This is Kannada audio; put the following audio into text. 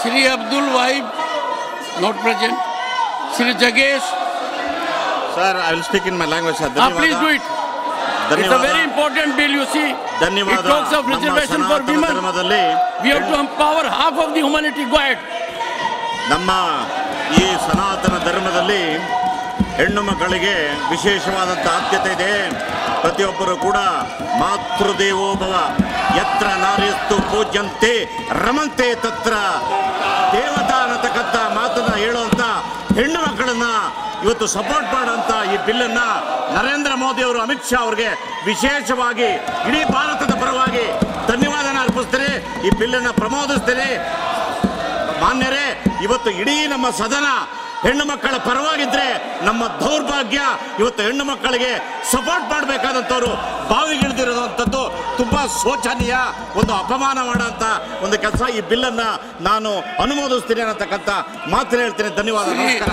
Shri Abdul Wahid, not present. Shri Jagesh. Sir, I will speak in my language, sir. Please do it. It's a very important bill, you see. It talks of reservation for women. We have to empower half of the humanity. Go ahead. ನಮ್ಮ ಈ ಸನಾತನ ಧರ್ಮದಲ್ಲಿ ಹೆಣ್ಣು ಮಕ್ಕಳಿಗೆ ವಿಶೇಷವಾದಂಥ ಆದ್ಯತೆ ಇದೆ. ಪ್ರತಿಯೊಬ್ಬರು ಕೂಡ ಮಾತೃದೇವೋಭವ ಯತ್ರ ನಾರ್ಯಸ್ತು ಪೂಜ್ಯಂತೆ ರಮಂತೆ ತತ್ರ ದೇವತಾ ಅನ್ನತಕ್ಕಂಥ ಮಾತನ್ನ ಹೇಳುವಂಥ ಹೆಣ್ಣು ಮಕ್ಕಳನ್ನ ಇವತ್ತು ಸಪೋರ್ಟ್ ಮಾಡುವಂಥ ಈ ಬಿಲ್ಲನ್ನ ನರೇಂದ್ರ ಮೋದಿ ಅವರು ಅಮಿತ್ ಶಾ ಅವರಿಗೆ ವಿಶೇಷವಾಗಿ ಇಡೀ ಭಾರತದ ಪರವಾಗಿ ಧನ್ಯವಾದನ ಅರ್ಪಿಸ್ತೇನೆ. ಈ ಬಿಲ್ಲನ್ನು ಪ್ರಮೋದಿಸ್ತೇನೆ. ಮಾನ್ಯರೇ, ಇವತ್ತು ಇಡೀ ನಮ್ಮ ಸದನ ಹೆಣ್ಣು ಮಕ್ಕಳ ಪರವಾಗಿದ್ರೆ ನಮ್ಮ ದೌರ್ಭಾಗ್ಯ ಇವತ್ತು ಹೆಣ್ಣು ಮಕ್ಕಳಿಗೆ ಸಪೋರ್ಟ್ ಮಾಡಬೇಕಾದಂಥವ್ರು ಬಾವಿಗಿಳಿದಿರೋದಂಥದ್ದು ತುಂಬಾ ಶೋಚನೀಯ, ಒಂದು ಅಪಮಾನ ಮಾಡೋಂಥ ಒಂದು ಕೆಲಸ. ಈ ಬಿಲ್ಲನ್ನು ನಾನು ಅನುಮೋದಿಸ್ತೀನಿ ಅನ್ನತಕ್ಕಂಥ ಮಾತನ್ನು ಹೇಳ್ತೀನಿ. ಧನ್ಯವಾದ. ನಮಸ್ಕಾರ.